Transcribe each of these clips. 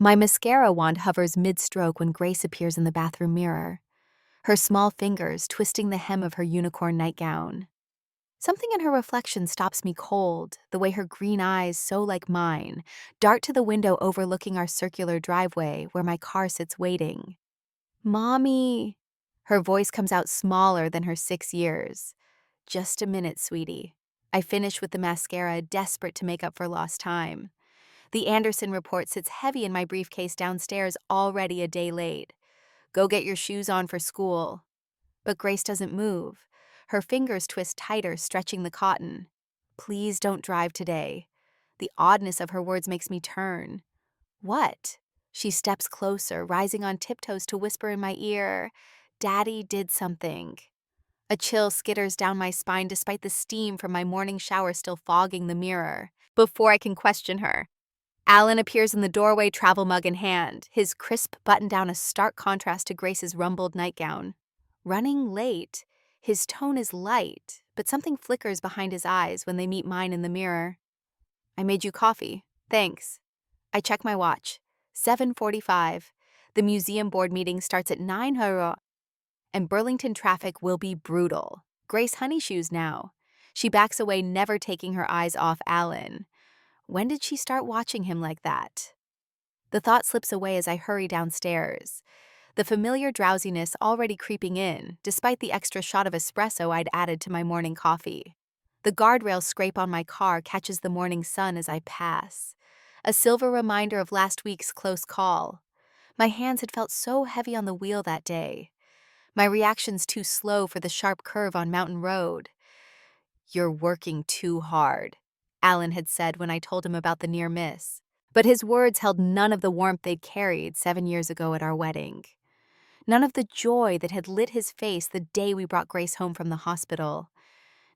My mascara wand hovers mid-stroke when Grace appears in the bathroom mirror, her small fingers twisting the hem of her unicorn nightgown. Something in her reflection stops me cold, the way her green eyes, so like mine, dart to the window overlooking our circular driveway where my car sits waiting. Mommy! Her voice comes out smaller than her 6 years. Just a minute, sweetie. I finish with the mascara, desperate to make up for lost time. The Anderson report sits heavy in my briefcase downstairs, already a day late. Go get your shoes on for school. But Grace doesn't move. Her fingers twist tighter, stretching the cotton. Please don't drive today. The oddness of her words makes me turn. What? She steps closer, rising on tiptoes to whisper in my ear, Daddy did something. A chill skitters down my spine despite the steam from my morning shower still fogging the mirror. Before I can question her, Alan appears in the doorway, travel mug in hand, his crisp button-down a stark contrast to Grace's rumpled nightgown. Running late, his tone is light, but something flickers behind his eyes when they meet mine in the mirror. I made you coffee. Thanks. I check my watch. 7:45. The museum board meeting starts at 9:00, and Burlington traffic will be brutal. Grace honeyshoes now. She backs away, never taking her eyes off Alan. When did she start watching him like that? The thought slips away as I hurry downstairs, the familiar drowsiness already creeping in, despite the extra shot of espresso I'd added to my morning coffee. The guardrail scrape on my car catches the morning sun as I pass, a silver reminder of last week's close call. My hands had felt so heavy on the wheel that day. My reactions too slow for the sharp curve on Mountain Road. You're working too hard, Alan had said when I told him about the near miss. But his words held none of the warmth they'd carried 7 years ago at our wedding. None of the joy that had lit his face the day we brought Grace home from the hospital.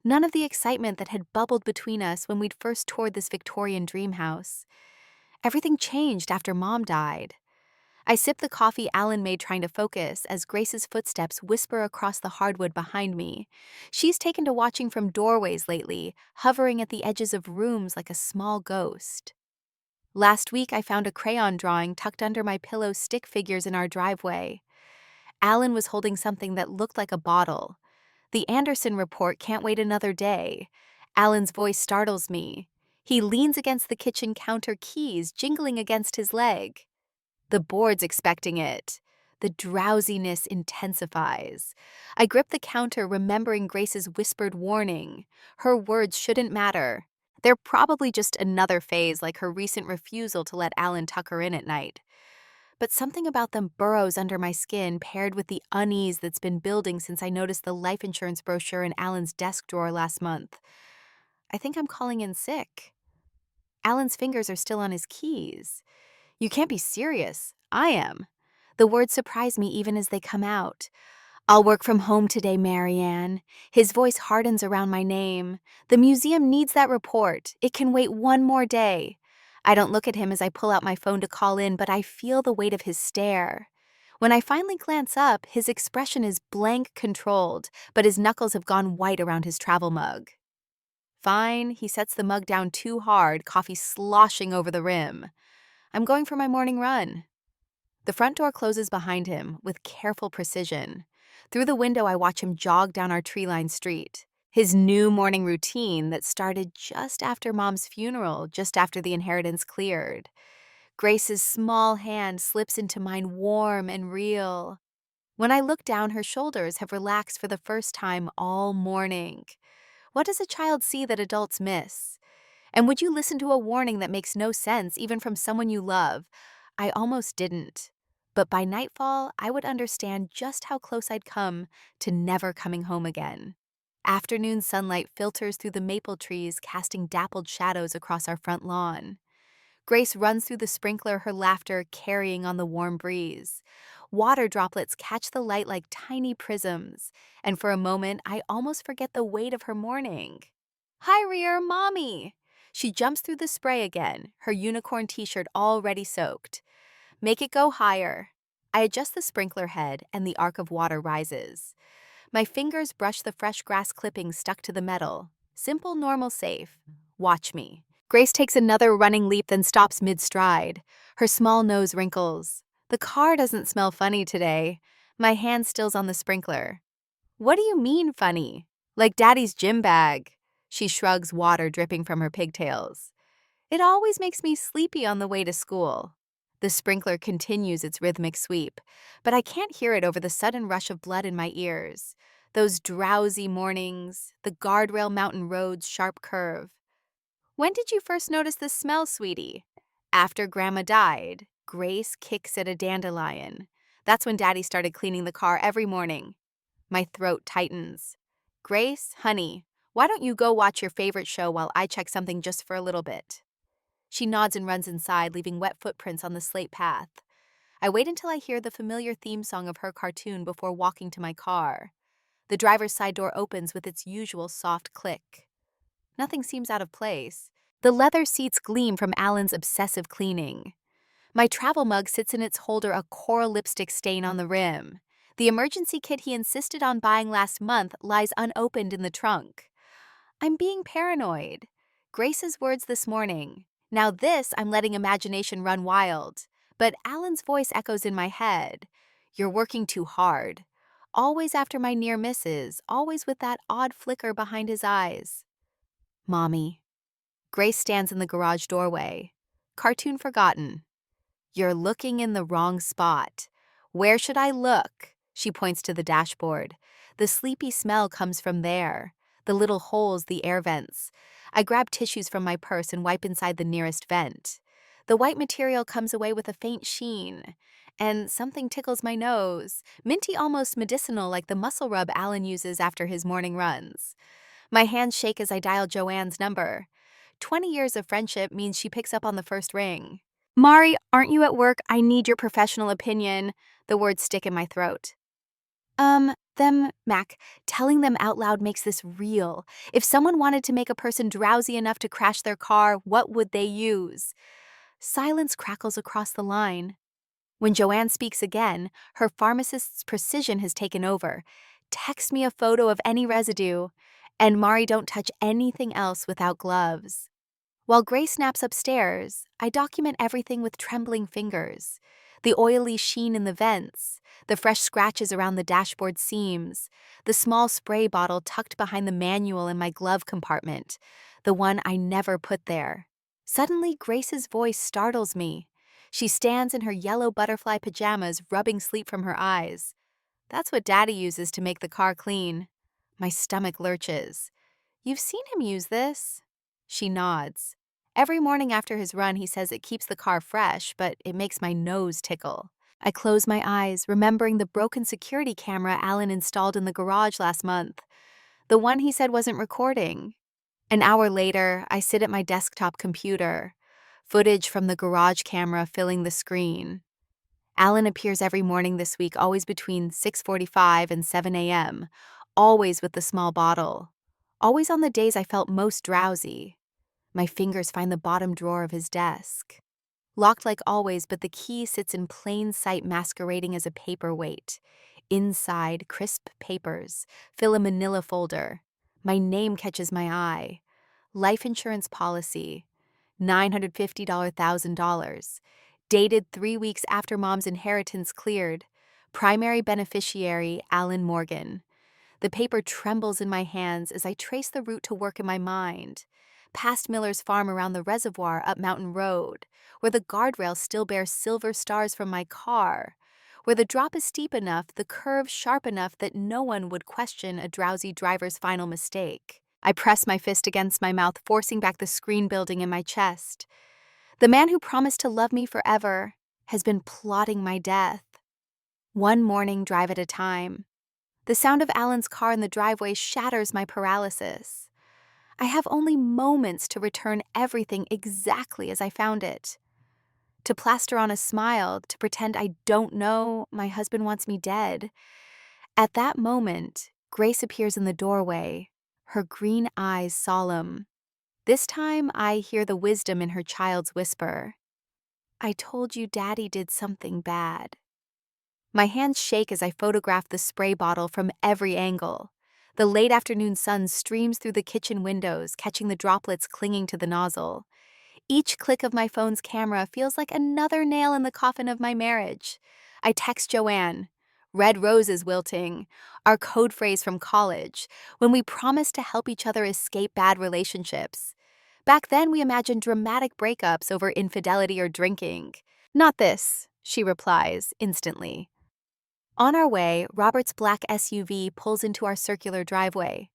None of the excitement that had bubbled between us when we'd first toured this Victorian dream house. Everything changed after Mom died. I sip the coffee Alan made, trying to focus as Grace's footsteps whisper across the hardwood behind me. She's taken to watching from doorways lately, hovering at the edges of rooms like a small ghost. Last week, I found a crayon drawing tucked under my pillow, stick figures in our driveway. Alan was holding something that looked like a bottle. The Anderson report can't wait another day. Alan's voice startles me. He leans against the kitchen counter, keys jingling against his leg. The board's expecting it. The drowsiness intensifies. I grip the counter, remembering Grace's whispered warning. Her words shouldn't matter. They're probably just another phase, like her recent refusal to let Alan tuck her in at night. But something about them burrows under my skin, paired with the unease that's been building since I noticed the life insurance brochure in Alan's desk drawer last month. I think I'm calling in sick. Alan's fingers are still on his keys. You can't be serious. I am. The words surprise me even as they come out. I'll work from home today, Marianne. His voice hardens around my name. The museum needs that report. It can wait one more day. I don't look at him as I pull out my phone to call in, but I feel the weight of his stare. When I finally glance up, his expression is blank, controlled, but his knuckles have gone white around his travel mug. Fine, he sets the mug down too hard, coffee sloshing over the rim. I'm going for my morning run. The front door closes behind him with careful precision. Through the window, I watch him jog down our tree-lined street. His new morning routine that started just after Mom's funeral, just after the inheritance cleared. Grace's small hand slips into mine, warm and real. When I look down, her shoulders have relaxed for the first time all morning. What does a child see that adults miss? And would you listen to a warning that makes no sense, even from someone you love? I almost didn't. But by nightfall, I would understand just how close I'd come to never coming home again. Afternoon sunlight filters through the maple trees, casting dappled shadows across our front lawn. Grace runs through the sprinkler, her laughter carrying on the warm breeze. Water droplets catch the light like tiny prisms, and for a moment, I almost forget the weight of her morning. Hi, Rear, Mommy! She jumps through the spray again, her unicorn t-shirt already soaked. Make it go higher. I adjust the sprinkler head, and the arc of water rises. My fingers brush the fresh grass clippings stuck to the metal. Simple, normal, safe. Watch me. Grace takes another running leap, then stops mid-stride. Her small nose wrinkles. The car doesn't smell funny today. My hand still's on the sprinkler. What do you mean funny? Like Daddy's gym bag. She shrugs, water dripping from her pigtails. It always makes me sleepy on the way to school. The sprinkler continues its rhythmic sweep, but I can't hear it over the sudden rush of blood in my ears. Those drowsy mornings, the guardrail mountain road's sharp curve. When did you first notice the smell, sweetie? After Grandma died, Grace kicks at a dandelion. That's when Daddy started cleaning the car every morning. My throat tightens. Grace, honey, why don't you go watch your favorite show while I check something just for a little bit? She nods and runs inside, leaving wet footprints on the slate path. I wait until I hear the familiar theme song of her cartoon before walking to my car. The driver's side door opens with its usual soft click. Nothing seems out of place. The leather seats gleam from Alan's obsessive cleaning. My travel mug sits in its holder, a coral lipstick stain on the rim. The emergency kit he insisted on buying last month lies unopened in the trunk. I'm being paranoid. Grace's words this morning. Now this, I'm letting imagination run wild. But Alan's voice echoes in my head. You're working too hard. Always after my near misses, always with that odd flicker behind his eyes. Mommy. Grace stands in the garage doorway. Cartoon forgotten. You're looking in the wrong spot. Where should I look? She points to the dashboard. The sleepy smell comes from there. The little holes, the air vents. I grab tissues from my purse and wipe inside the nearest vent. The white material comes away with a faint sheen. And something tickles my nose, minty, almost medicinal, like the muscle rub Alan uses after his morning runs. My hands shake as I dial Joanne's number. 20 years of friendship means she picks up on the first ring. Mari, aren't you at work? I need your professional opinion. The words stick in my throat. Mac, telling them out loud makes this real. If someone wanted to make a person drowsy enough to crash their car, what would they use? Silence crackles across the line. When Joanne speaks again, her pharmacist's precision has taken over. Text me a photo of any residue. And Mari, don't touch anything else without gloves. While Grace naps upstairs, I document everything with trembling fingers. The oily sheen in the vents, the fresh scratches around the dashboard seams, the small spray bottle tucked behind the manual in my glove compartment, the one I never put there. Suddenly, Grace's voice startles me. She stands in her yellow butterfly pajamas, rubbing sleep from her eyes. That's what Daddy uses to make the car clean. My stomach lurches. You've seen him use this? She nods. Every morning after his run, he says it keeps the car fresh, but it makes my nose tickle. I close my eyes, remembering the broken security camera Alan installed in the garage last month. The one he said wasn't recording. An hour later, I sit at my desktop computer. Footage from the garage camera filling the screen. Alan appears every morning this week, always between 6:45 and 7 a.m., always with the small bottle. Always on the days I felt most drowsy. My fingers find the bottom drawer of his desk. Locked like always, but the key sits in plain sight, masquerading as a paperweight. Inside, crisp papers fill a manila folder. My name catches my eye. Life insurance policy, $950,000. Dated 3 weeks after Mom's inheritance cleared. Primary beneficiary, Alan Morgan. The paper trembles in my hands as I trace the route to work in my mind. Past Miller's farm, around the reservoir, up Mountain Road, where the guardrail still bears silver stars from my car, where the drop is steep enough, the curve sharp enough that no one would question a drowsy driver's final mistake. I press my fist against my mouth, forcing back the screen building in my chest. The man who promised to love me forever has been plotting my death. One morning drive at a time. The sound of Alan's car in the driveway shatters my paralysis. I have only moments to return everything exactly as I found it. To plaster on a smile, to pretend I don't know my husband wants me dead. At that moment, Grace appears in the doorway, her green eyes solemn. This time, I hear the wisdom in her child's whisper. I told you Daddy did something bad. My hands shake as I photograph the spray bottle from every angle. The late afternoon sun streams through the kitchen windows, catching the droplets clinging to the nozzle. Each click of my phone's camera feels like another nail in the coffin of my marriage. I text Joanne. Red roses wilting, our code phrase from college, when we promised to help each other escape bad relationships. Back then, we imagined dramatic breakups over infidelity or drinking. Not this, she replies instantly. On our way, Robert's black SUV pulls into our circular driveway.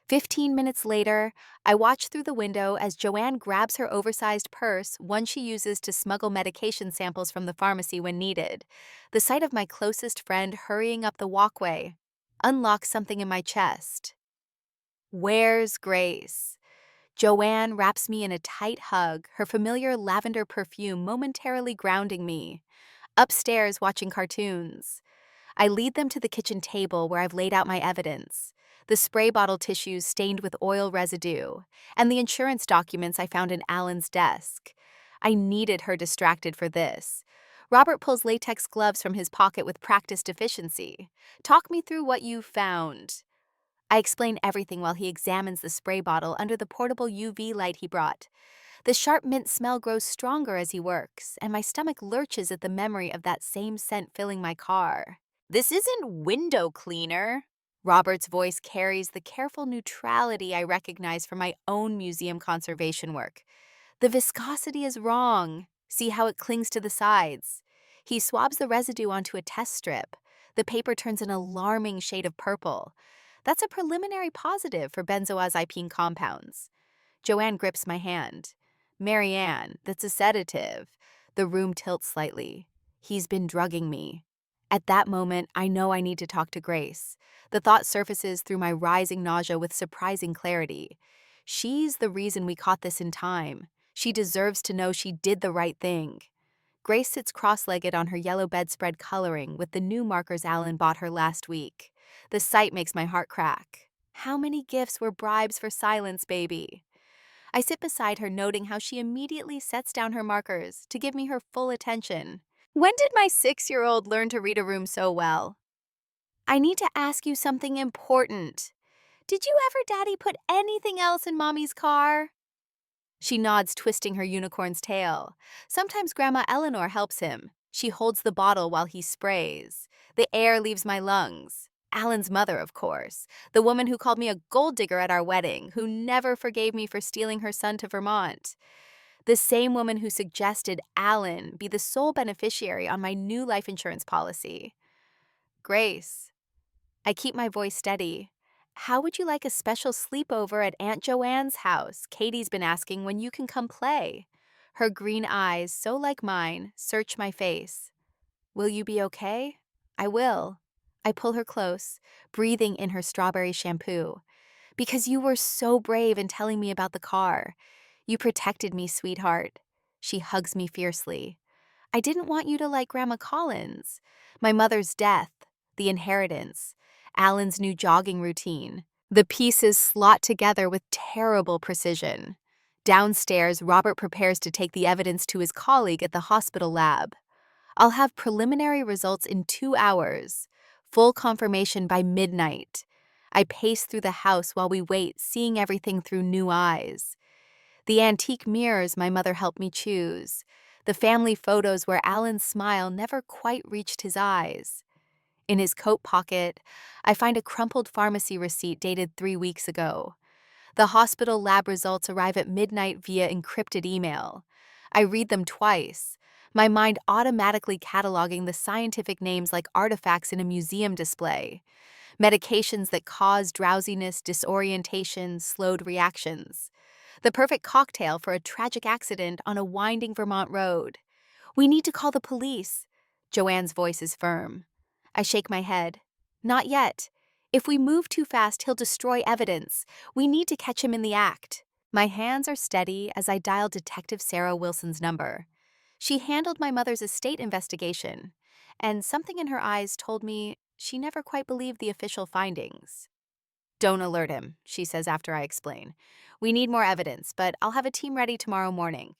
15 minutes later, I watch through the window as Joanne grabs her oversized purse, one she uses to smuggle medication samples from the pharmacy when needed. The sight of my closest friend hurrying up the walkway unlocks something in my chest. Where's Grace? Joanne wraps me in a tight hug, her familiar lavender perfume momentarily grounding me. Upstairs watching cartoons. I lead them to the kitchen table where I've laid out my evidence. The spray bottle tissues stained with oil residue, and the insurance documents I found in Alan's desk. I needed her distracted for this. Robert pulls latex gloves from his pocket with practiced efficiency. Talk me through what you found. I explain everything while he examines the spray bottle under the portable UV light he brought. The sharp mint smell grows stronger as he works, and my stomach lurches at the memory of that same scent filling my car. This isn't window cleaner. Robert's voice carries the careful neutrality I recognize from my own museum conservation work. The viscosity is wrong. See how it clings to the sides. He swabs the residue onto a test strip. The paper turns an alarming shade of purple. That's a preliminary positive for benzoazepine compounds. Joanne grips my hand. Marianne, that's a sedative. The room tilts slightly. He's been drugging me. At that moment, I know I need to talk to Grace. The thought surfaces through my rising nausea with surprising clarity. She's the reason we caught this in time. She deserves to know she did the right thing. Grace sits cross-legged on her yellow bedspread coloring with the new markers Alan bought her last week. The sight makes my heart crack. How many gifts were bribes for silence, baby? I sit beside her, noting how she immediately sets down her markers to give me her full attention. When did my 6-year-old learn to read a room so well? I need to ask you something important. Did you ever, Daddy, put anything else in Mommy's car? She nods, twisting her unicorn's tail. Sometimes Grandma Eleanor helps him. She holds the bottle while he sprays. The air leaves my lungs. Alan's mother, of course. The woman who called me a gold digger at our wedding, who never forgave me for stealing her son to Vermont. The same woman who suggested Alan be the sole beneficiary on my new life insurance policy. Grace. I keep my voice steady. How would you like a special sleepover at Aunt Joanne's house? Katie's been asking when you can come play. Her green eyes, so like mine, search my face. Will you be okay? I will. I pull her close, breathing in her strawberry shampoo. Because you were so brave in telling me about the car. You protected me, sweetheart. She hugs me fiercely. I didn't want you to like Grandma Collins. My mother's death, the inheritance, Alan's new jogging routine. The pieces slot together with terrible precision. Downstairs, Robert prepares to take the evidence to his colleague at the hospital lab. I'll have preliminary results in 2 hours. Full confirmation by midnight. I pace through the house while we wait, seeing everything through new eyes. The antique mirrors my mother helped me choose. The family photos where Alan's smile never quite reached his eyes. In his coat pocket, I find a crumpled pharmacy receipt dated 3 weeks ago. The hospital lab results arrive at midnight via encrypted email. I read them twice, my mind automatically cataloging the scientific names like artifacts in a museum display. Medications that cause drowsiness, disorientation, slowed reactions. The perfect cocktail for a tragic accident on a winding Vermont road. We need to call the police. Joanne's voice is firm. I shake my head. Not yet. If we move too fast, he'll destroy evidence. We need to catch him in the act. My hands are steady as I dial Detective Sarah Wilson's number. She handled my mother's estate investigation, and something in her eyes told me she never quite believed the official findings. Don't alert him, she says after I explain. We need more evidence, but I'll have a team ready tomorrow morning.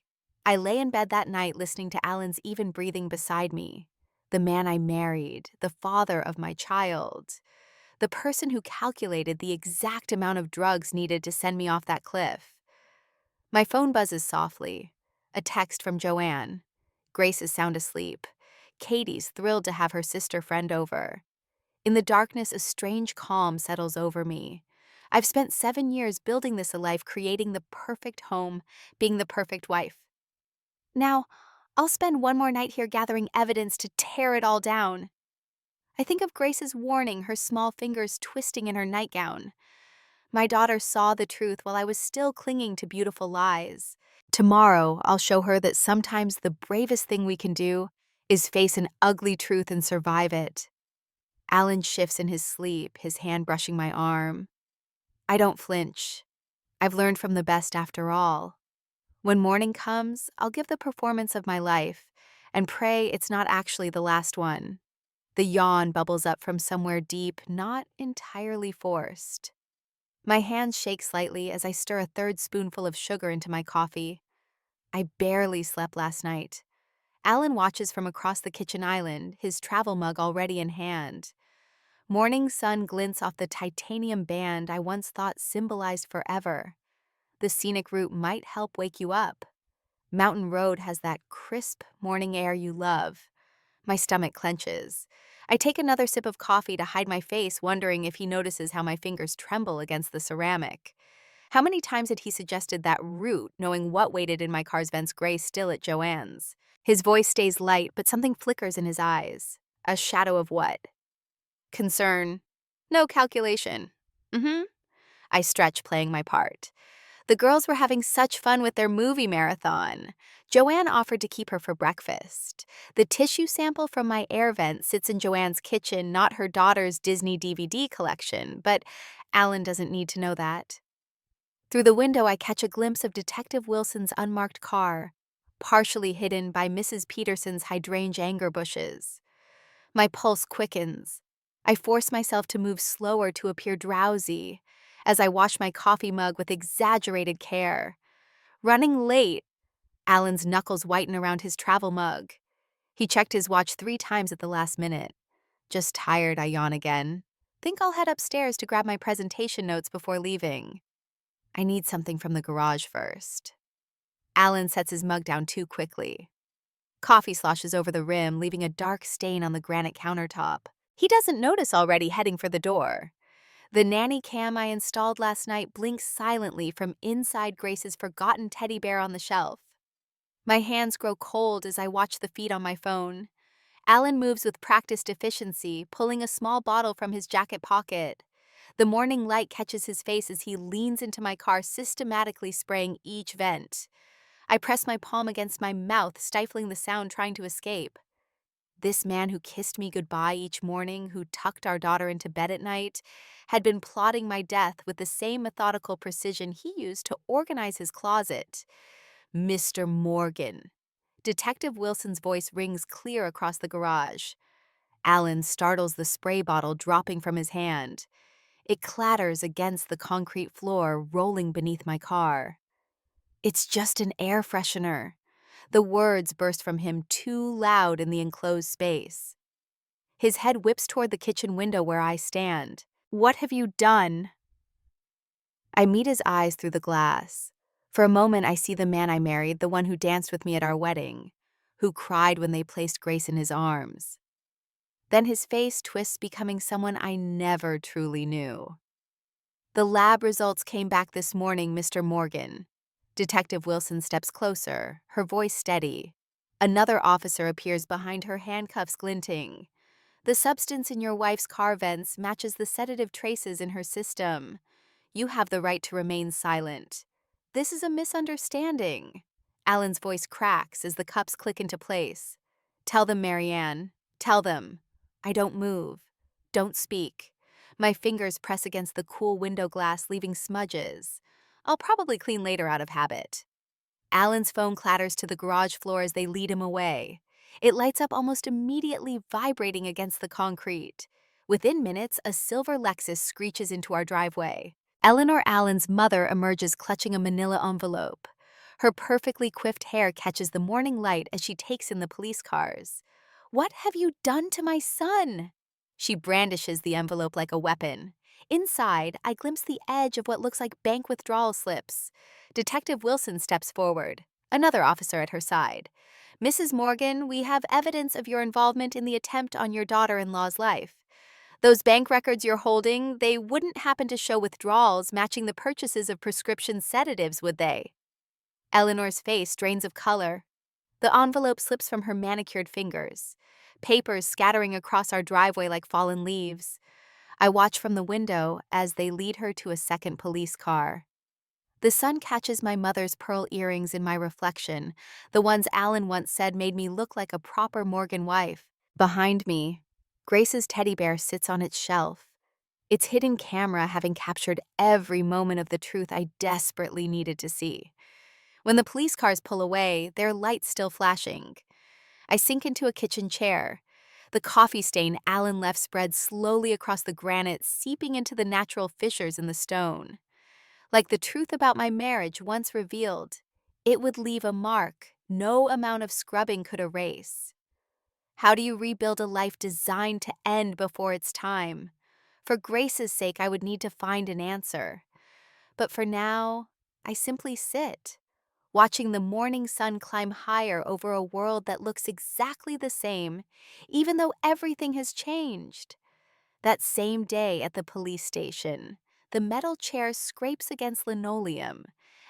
I lay in bed that night listening to Alan's even breathing beside me. The man I married, the father of my child. The person who calculated the exact amount of drugs needed to send me off that cliff. My phone buzzes softly. A text from Joanne. Grace is sound asleep. Katie's thrilled to have her sister friend over. In the darkness, a strange calm settles over me. I've spent 7 years building this a life, creating the perfect home, being the perfect wife. Now, I'll spend one more night here gathering evidence to tear it all down. I think of Grace's warning, her small fingers twisting in her nightgown. My daughter saw the truth while I was still clinging to beautiful lies. Tomorrow, I'll show her that sometimes the bravest thing we can do is face an ugly truth and survive it. Alan shifts in his sleep, his hand brushing my arm. I don't flinch. I've learned from the best after all. When morning comes, I'll give the performance of my life and pray it's not actually the last one. The yawn bubbles up from somewhere deep, not entirely forced. My hands shake slightly as I stir a third spoonful of sugar into my coffee. I barely slept last night. Alan watches from across the kitchen island, his travel mug already in hand. Morning sun glints off the titanium band I once thought symbolized forever. The scenic route might help wake you up. Mountain Road has that crisp morning air you love. My stomach clenches. I take another sip of coffee to hide my face, wondering if he notices how my fingers tremble against the ceramic. How many times had he suggested that route, knowing what waited in my car's vents gray still at Joanne's? His voice stays light, but something flickers in his eyes. A shadow of what? Concern. No calculation. I stretch, playing my part. The girls were having such fun with their movie marathon. Joanne offered to keep her for breakfast. The tissue sample from my air vent sits in Joanne's kitchen, not her daughter's Disney DVD collection, but Alan doesn't need to know that. Through the window, I catch a glimpse of Detective Wilson's unmarked car, partially hidden by Mrs. Peterson's hydrangea anger bushes. My pulse quickens. I force myself to move slower to appear drowsy as I wash my coffee mug with exaggerated care. Running late, Alan's knuckles whiten around his travel mug. He checked his watch 3 times at the last minute. Just tired, I yawn again. Think I'll head upstairs to grab my presentation notes before leaving. I need something from the garage first. Alan sets his mug down too quickly. Coffee sloshes over the rim, leaving a dark stain on the granite countertop. He doesn't notice already, heading for the door. The nanny cam I installed last night blinks silently from inside Grace's forgotten teddy bear on the shelf. My hands grow cold as I watch the feed on my phone. Alan moves with practiced efficiency, pulling a small bottle from his jacket pocket. The morning light catches his face as he leans into my car, systematically spraying each vent. I press my palm against my mouth, stifling the sound, trying to escape. This man who kissed me goodbye each morning, who tucked our daughter into bed at night, had been plotting my death with the same methodical precision he used to organize his closet. Mr. Morgan. Detective Wilson's voice rings clear across the garage. Alan startles the spray bottle dropping from his hand. It clatters against the concrete floor, rolling beneath my car. It's just an air freshener. The words burst from him too loud in the enclosed space. His head whips toward the kitchen window where I stand. What have you done? I meet his eyes through the glass. For a moment, I see the man I married, the one who danced with me at our wedding, who cried when they placed Grace in his arms. Then his face twists, becoming someone I never truly knew. The lab results came back this morning, Mr. Morgan. Detective Wilson steps closer, her voice steady. Another officer appears behind her, handcuffs glinting. The substance in your wife's car vents matches the sedative traces in her system. You have the right to remain silent. This is a misunderstanding. Alan's voice cracks as the cups click into place. Tell them, Marianne. Tell them. I don't move. Don't speak. My fingers press against the cool window glass, leaving smudges. I'll probably clean later out of habit. Alan's phone clatters to the garage floor as they lead him away. It lights up almost immediately, vibrating against the concrete. Within minutes, a silver Lexus screeches into our driveway. Eleanor Allen's mother emerges clutching a manila envelope. Her perfectly coiffed hair catches the morning light as she takes in the police cars. What have you done to my son? She brandishes the envelope like a weapon. Inside, I glimpse the edge of what looks like bank withdrawal slips. Detective Wilson steps forward, another officer at her side. Mrs. Morgan, we have evidence of your involvement in the attempt on your daughter-in-law's life. Those bank records you're holding, they wouldn't happen to show withdrawals matching the purchases of prescription sedatives, would they? Eleanor's face drains of color. The envelope slips from her manicured fingers, papers scattering across our driveway like fallen leaves. I watch from the window as they lead her to a second police car. The sun catches my mother's pearl earrings in my reflection, the ones Alan once said made me look like a proper Morgan wife. Behind me, Grace's teddy bear sits on its shelf, its hidden camera having captured every moment of the truth I desperately needed to see. When the police cars pull away, their lights still flashing. I sink into a kitchen chair. The coffee stain Alan left spread slowly across the granite, seeping into the natural fissures in the stone. Like the truth about my marriage once revealed, it would leave a mark no amount of scrubbing could erase. How do you rebuild a life designed to end before its time? For Grace's sake, I would need to find an answer. But for now, I simply sit, watching the morning sun climb higher over a world that looks exactly the same, even though everything has changed. That same day at the police station, the metal chair scrapes against linoleum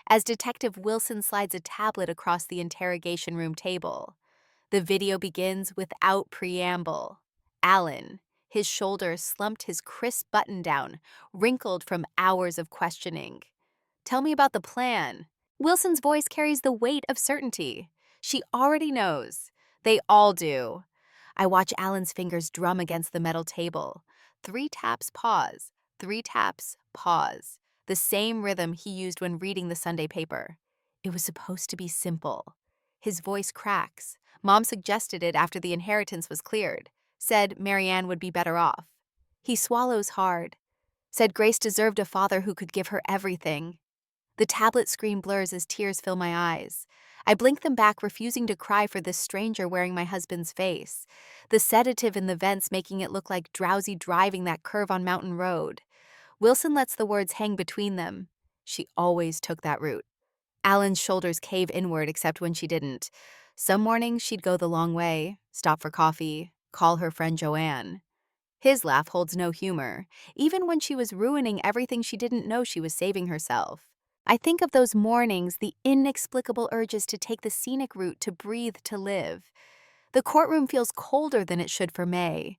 as Detective Wilson slides a tablet across the interrogation room table. The video begins without preamble. Alan, his shoulders slumped, his crisp button down, wrinkled from hours of questioning. Tell me about the plan. Wilson's voice carries the weight of certainty. She already knows. They all do. I watch Alan's fingers drum against the metal table. 3 taps, pause. 3 taps, pause. The same rhythm he used when reading the Sunday paper. It was supposed to be simple. His voice cracks. Mom suggested it after the inheritance was cleared. Said Marianne would be better off. He swallows hard. Said Grace deserved a father who could give her everything. The tablet screen blurs as tears fill my eyes. I blink them back, refusing to cry for this stranger wearing my husband's face. The sedative in the vents making it look like drowsy driving that curve on Mountain Road. Wilson lets the words hang between them. She always took that route. Alan's shoulders cave inward except when she didn't. Some mornings she'd go the long way, stop for coffee, call her friend Joanne. His laugh holds no humor, even when she was ruining everything she didn't know she was saving herself. I think of those mornings, the inexplicable urges to take the scenic route, to breathe, to live. The courtroom feels colder than it should for May.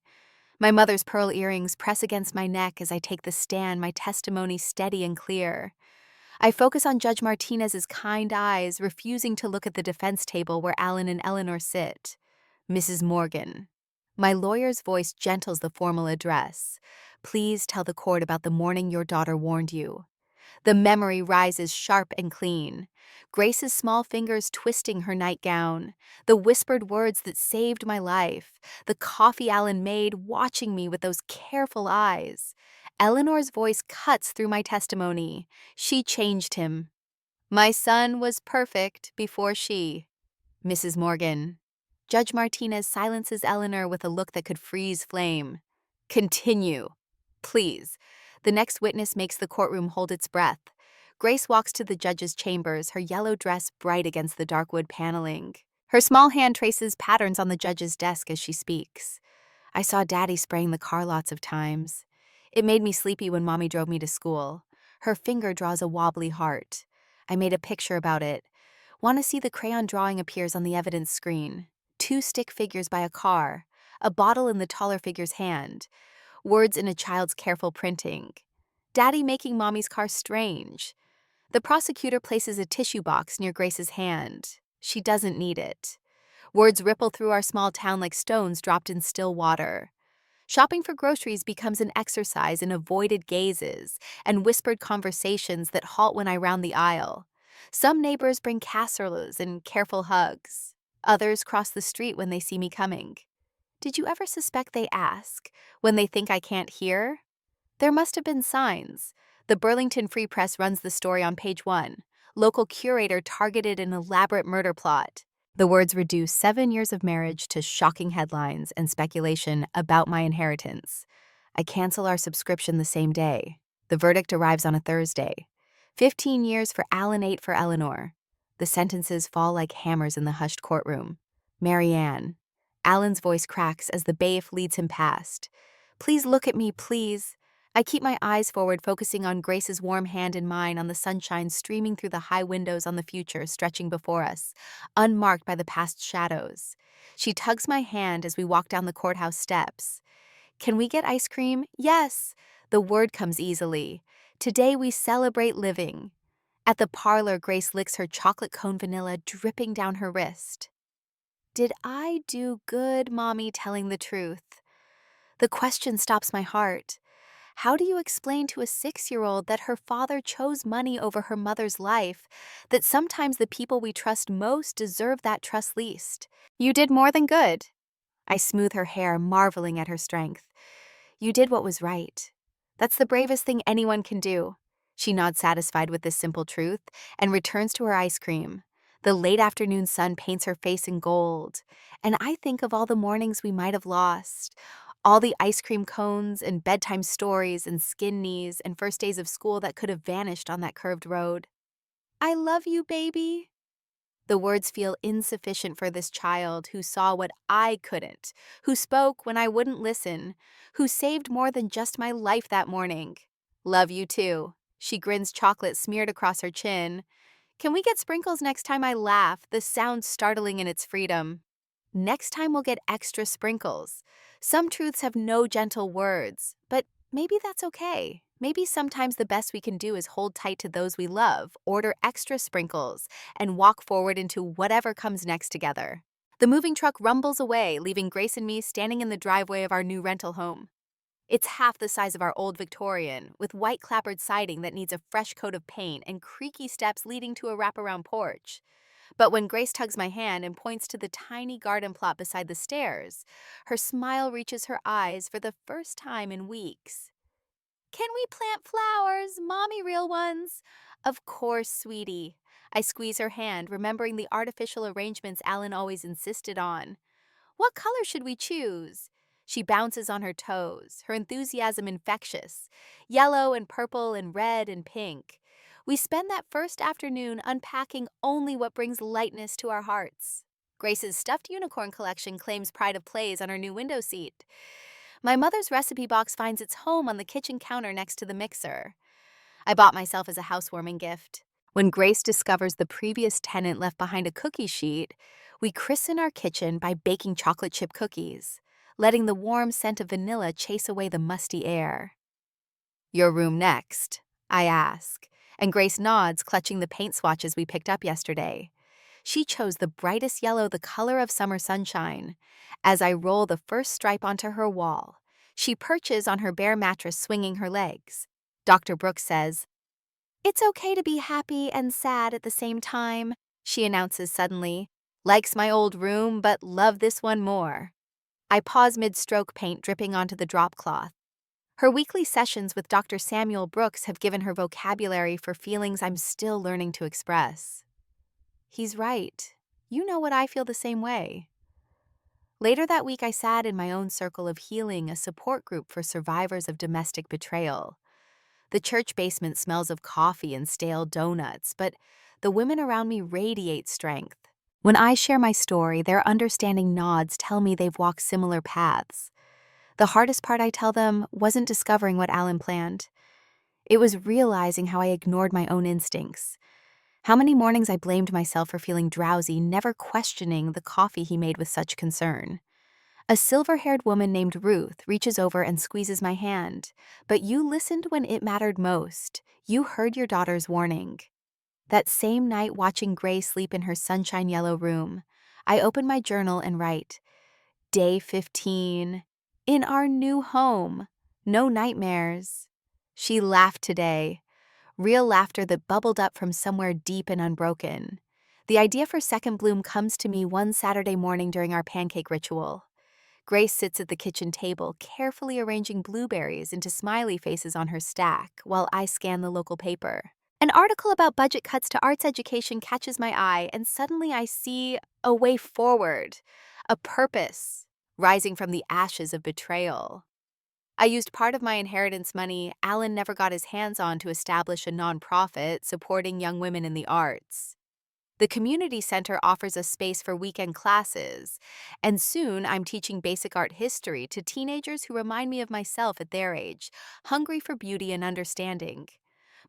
My mother's pearl earrings press against my neck as I take the stand, my testimony steady and clear. I focus on Judge Martinez's kind eyes, refusing to look at the defense table where Alan and Eleanor sit. Mrs. Morgan. My lawyer's voice gentles the formal address. Please tell the court about the morning your daughter warned you. The memory rises sharp and clean. Grace's small fingers twisting her nightgown, the whispered words that saved my life, the coffee Alan made watching me with those careful eyes. Eleanor's voice cuts through my testimony. She changed him. My son was perfect before she. Mrs. Morgan. Judge Martinez silences Eleanor with a look that could freeze flame. Continue, please. The next witness makes the courtroom hold its breath. Grace walks to the judge's chambers, her yellow dress bright against the dark wood paneling. Her small hand traces patterns on the judge's desk as she speaks. I saw Daddy spraying the car lots of times. It made me sleepy when Mommy drove me to school. Her finger draws a wobbly heart. I made a picture about it. Want to see the crayon drawing appears on the evidence screen. 2 stick figures by a car, a bottle in the taller figure's hand, words in a child's careful printing. Daddy making Mommy's car strange. The prosecutor places a tissue box near Grace's hand. She doesn't need it. Words ripple through our small town like stones dropped in still water. Shopping for groceries becomes an exercise in avoided gazes and whispered conversations that halt when I round the aisle. Some neighbors bring casseroles and careful hugs. Others cross the street when they see me coming. Did you ever suspect they ask when they think I can't hear? There must have been signs. The Burlington Free Press runs the story on page 1. Local curator targeted an elaborate murder plot. The words reduce 7 years of marriage to shocking headlines and speculation about my inheritance. I cancel our subscription the same day. The verdict arrives on a Thursday. 15 years for Alan, 8 for Eleanor. The sentences fall like hammers in the hushed courtroom. Marianne. Alan's voice cracks as the bailiff leads him past. Please look at me, please. I keep my eyes forward, focusing on Grace's warm hand in mine, on the sunshine streaming through the high windows, on the future stretching before us, unmarked by the past shadows. She tugs my hand as we walk down the courthouse steps. Can we get ice cream? Yes. The word comes easily. Today we celebrate living. At the parlor, Grace licks her chocolate cone vanilla dripping down her wrist. Did I do good, Mommy, telling the truth? The question stops my heart. How do you explain to a 6-year-old that her father chose money over her mother's life, that sometimes the people we trust most deserve that trust least? You did more than good. I smooth her hair, marveling at her strength. You did what was right. That's the bravest thing anyone can do. She nods, satisfied with this simple truth, and returns to her ice cream. The late afternoon sun paints her face in gold, and I think of all the mornings we might have lost, all the ice cream cones and bedtime stories and skin knees and first days of school that could have vanished on that curved road. I love you, baby. The words feel insufficient for this child who saw what I couldn't, who spoke when I wouldn't listen, who saved more than just my life that morning. Love you too. She grins, chocolate smeared across her chin. Can we get sprinkles next time I laugh, the sound startling in its freedom? Next time we'll get extra sprinkles. Some truths have no gentle words, but maybe that's okay. Maybe sometimes the best we can do is hold tight to those we love, order extra sprinkles, and walk forward into whatever comes next together. The moving truck rumbles away, leaving Grace and me standing in the driveway of our new rental home. It's half the size of our old Victorian, with white clapboard siding that needs a fresh coat of paint and creaky steps leading to a wraparound porch. But when Grace tugs my hand and points to the tiny garden plot beside the stairs, her smile reaches her eyes for the first time in weeks. Can we plant flowers, Mommy, real ones? Of course, sweetie. I squeeze her hand, remembering the artificial arrangements Alan always insisted on. What color should we choose? She bounces on her toes, her enthusiasm infectious. Yellow and purple and red and pink. We spend that first afternoon unpacking only what brings lightness to our hearts. Grace's stuffed unicorn collection claims pride of place on her new window seat. My mother's recipe box finds its home on the kitchen counter next to the mixer. I bought myself as a housewarming gift. When Grace discovers the previous tenant left behind a cookie sheet, we christen our kitchen by baking chocolate chip cookies, letting the warm scent of vanilla chase away the musty air. Your room next, I ask, and Grace nods, clutching the paint swatches we picked up yesterday. She chose the brightest yellow, the color of summer sunshine. As I roll the first stripe onto her wall, she perches on her bare mattress, swinging her legs. Dr. Brooks says, "It's okay to be happy and sad at the same time," she announces suddenly. Likes my old room, but love this one more. I pause mid-stroke, paint dripping onto the drop cloth. Her weekly sessions with Dr. Samuel Brooks have given her vocabulary for feelings I'm still learning to express. He's right. You know what, I feel the same way. Later that week, I sat in my own circle of healing, a support group for survivors of domestic betrayal. The church basement smells of coffee and stale donuts, but the women around me radiate strength. When I share my story, their understanding nods tell me they've walked similar paths. The hardest part, I tell them, wasn't discovering what Alan planned. It was realizing how I ignored my own instincts. How many mornings I blamed myself for feeling drowsy, never questioning the coffee he made with such concern. A silver-haired woman named Ruth reaches over and squeezes my hand. But you listened when it mattered most. You heard your daughter's warning. That same night, watching Grace sleep in her sunshine yellow room, I open my journal and write, Day 15, in our new home, no nightmares. She laughed today. Real laughter that bubbled up from somewhere deep and unbroken. The idea for Second Bloom comes to me one Saturday morning during our pancake ritual. Grace sits at the kitchen table, carefully arranging blueberries into smiley faces on her stack while I scan the local paper. An article about budget cuts to arts education catches my eye, and suddenly I see a way forward, a purpose rising from the ashes of betrayal. I used part of my inheritance money Alan never got his hands on to establish a nonprofit supporting young women in the arts. The community center offers a space for weekend classes, and soon I'm teaching basic art history to teenagers who remind me of myself at their age, hungry for beauty and understanding.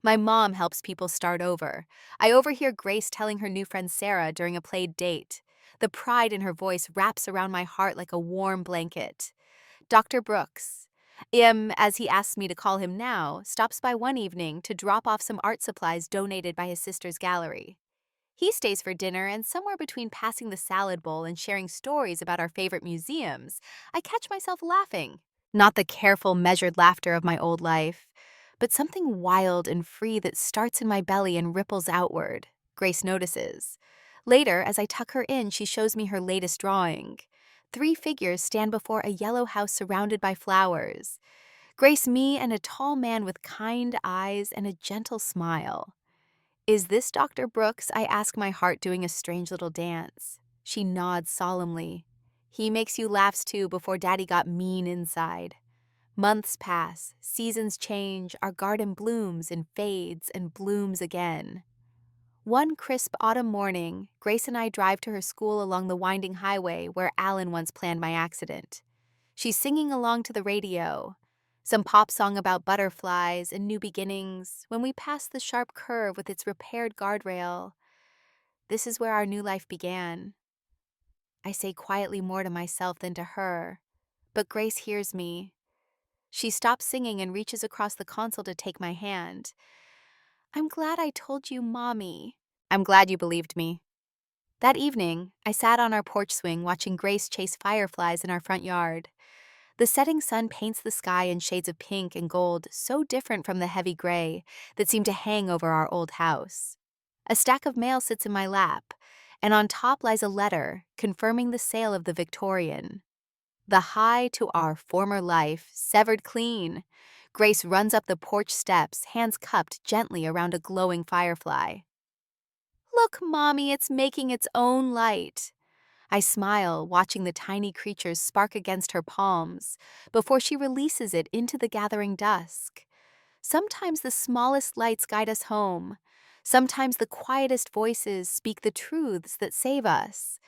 My mom helps people start over. I overhear Grace telling her new friend Sarah during a played date. The pride in her voice wraps around my heart like a warm blanket. Dr. Brooks, as he asks me to call him now, stops by one evening to drop off some art supplies donated by his sister's gallery. He stays for dinner, and somewhere between passing the salad bowl and sharing stories about our favorite museums, I catch myself laughing. Not the careful, measured laughter of my old life, but something wild and free that starts in my belly and ripples outward. Grace notices. Later, as I tuck her in, she shows me her latest drawing. 3 figures stand before a yellow house surrounded by flowers. Grace, me, and a tall man with kind eyes and a gentle smile. Is this Dr. Brooks? I ask, my heart doing a strange little dance. She nods solemnly. He makes you laugh too before Daddy got mean inside. Months pass, seasons change, our garden blooms and fades and blooms again. One crisp autumn morning, Grace and I drive to her school along the winding highway where Alan once planned my accident. She's singing along to the radio, some pop song about butterflies and new beginnings. When we pass the sharp curve with its repaired guardrail, this is where our new life began. I say quietly more to myself than to her, but Grace hears me. She stops singing and reaches across the console to take my hand. I'm glad I told you, Mommy. I'm glad you believed me. That evening, I sat on our porch swing watching Grace chase fireflies in our front yard. The setting sun paints the sky in shades of pink and gold so different from the heavy gray that seemed to hang over our old house. A stack of mail sits in my lap, and on top lies a letter confirming the sale of the Victorian. The high to our former life, severed clean. Grace runs up the porch steps, hands cupped gently around a glowing firefly. Look, Mommy, it's making its own light. I smile, watching the tiny creatures spark against her palms before she releases it into the gathering dusk. Sometimes the smallest lights guide us home. Sometimes the quietest voices speak the truths that save us.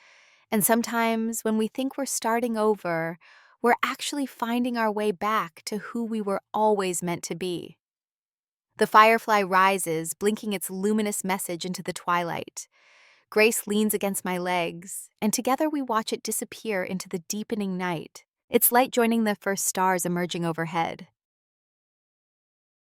And sometimes, when we think we're starting over, we're actually finding our way back to who we were always meant to be. The firefly rises, blinking its luminous message into the twilight. Grace leans against my legs, and together we watch it disappear into the deepening night, its light joining the first stars emerging overhead.